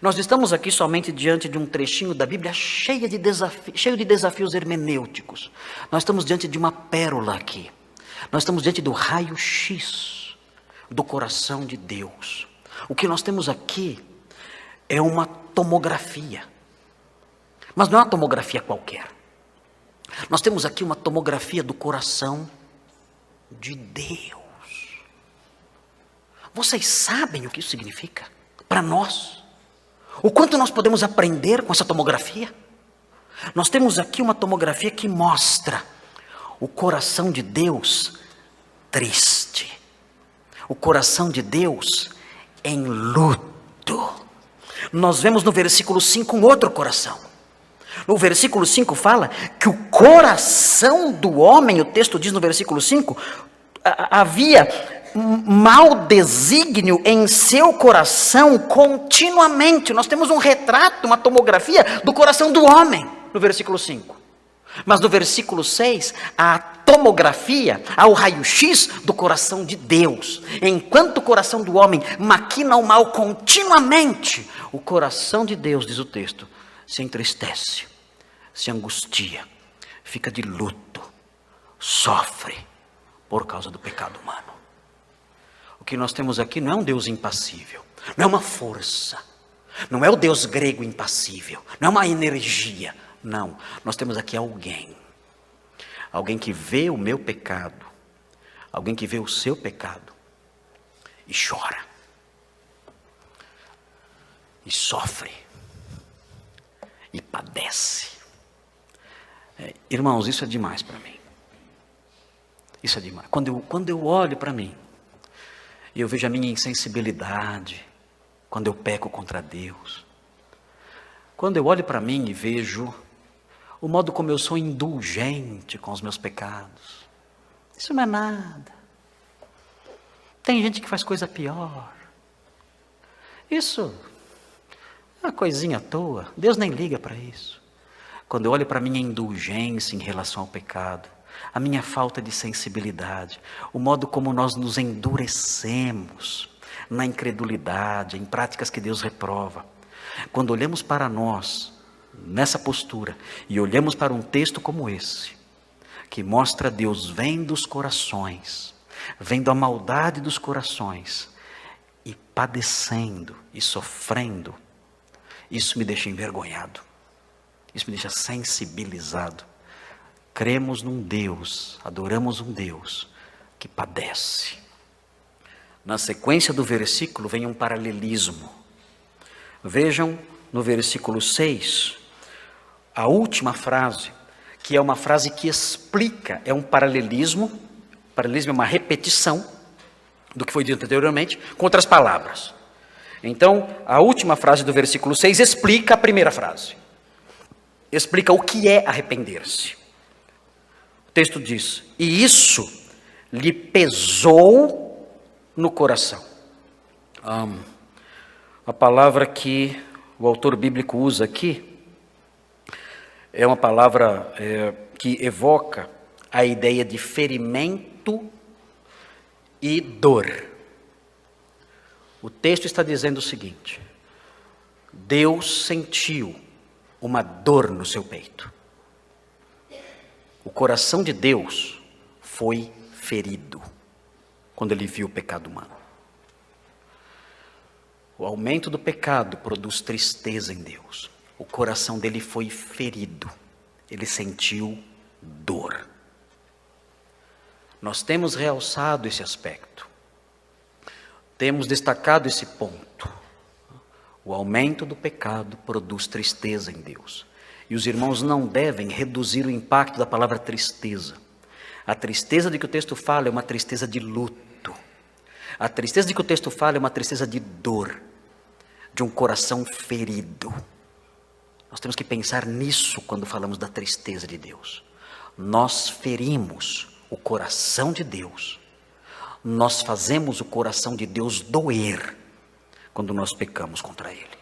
Nós estamos aqui somente diante de um trechinho da Bíblia cheio de desafios hermenêuticos. Nós estamos diante de uma pérola aqui. Nós estamos diante do raio-x do coração de Deus. O que nós temos aqui é uma tomografia. Mas não é uma tomografia qualquer. Nós temos aqui uma tomografia do coração de Deus. Vocês sabem o que isso significa para nós? O quanto nós podemos aprender com essa tomografia? Nós temos aqui uma tomografia que mostra o coração de Deus triste. O coração de Deus em luto. Nós vemos no versículo 5 um outro coração. No versículo 5 fala que o coração do homem, o texto diz no versículo 5, havia mau desígnio em seu coração continuamente. Nós temos um retrato, uma tomografia do coração do homem, no versículo 5. Mas no versículo 6, a tomografia, ao raio-x do coração de Deus. Enquanto o coração do homem maquina o mal continuamente, o coração de Deus, diz o texto, se entristece, se angustia, fica de luto, sofre por causa do pecado humano. O que nós temos aqui não é um Deus impassível, não é uma força, não é o Deus grego impassível, não é uma energia, não. Nós temos aqui alguém que vê o meu pecado, alguém que vê o seu pecado e chora, e sofre, e padece. Irmãos, isso é demais para mim. Isso é demais. Quando eu olho para mim, e eu vejo a minha insensibilidade, quando eu peco contra Deus, quando eu olho para mim e vejo o modo como eu sou indulgente com os meus pecados, isso não é nada. Tem gente que faz coisa pior. Isso é uma coisinha à toa, Deus nem liga para isso. Quando eu olho para a minha indulgência em relação ao pecado, a minha falta de sensibilidade, o modo como nós nos endurecemos na incredulidade, em práticas que Deus reprova. Quando olhamos para nós, nessa postura, e olhamos para um texto como esse, que mostra Deus vendo os corações, vendo a maldade dos corações, e padecendo e sofrendo, isso me deixa envergonhado, isso me deixa sensibilizado. Cremos num Deus, adoramos um Deus que padece. Na sequência do versículo vem um paralelismo. Vejam no versículo 6, a última frase, que é uma frase que explica, é um paralelismo. Paralelismo é uma repetição do que foi dito anteriormente, com outras palavras. Então, a última frase do versículo 6 explica a primeira frase. Explica o que é arrepender-se. O texto diz, e isso lhe pesou no coração. A palavra que o autor bíblico usa aqui é uma palavra que evoca a ideia de ferimento e dor. O texto está dizendo o seguinte: Deus sentiu uma dor no seu peito. O coração de Deus foi ferido quando ele viu o pecado humano. O aumento do pecado produz tristeza em Deus. O coração dele foi ferido. Ele sentiu dor. Nós temos realçado esse aspecto. Temos destacado esse ponto. O aumento do pecado produz tristeza em Deus. E os irmãos não devem reduzir o impacto da palavra tristeza. A tristeza de que o texto fala é uma tristeza de luto. A tristeza de que o texto fala é uma tristeza de dor, de um coração ferido. Nós temos que pensar nisso quando falamos da tristeza de Deus. Nós ferimos o coração de Deus. Nós fazemos o coração de Deus doer quando nós pecamos contra Ele.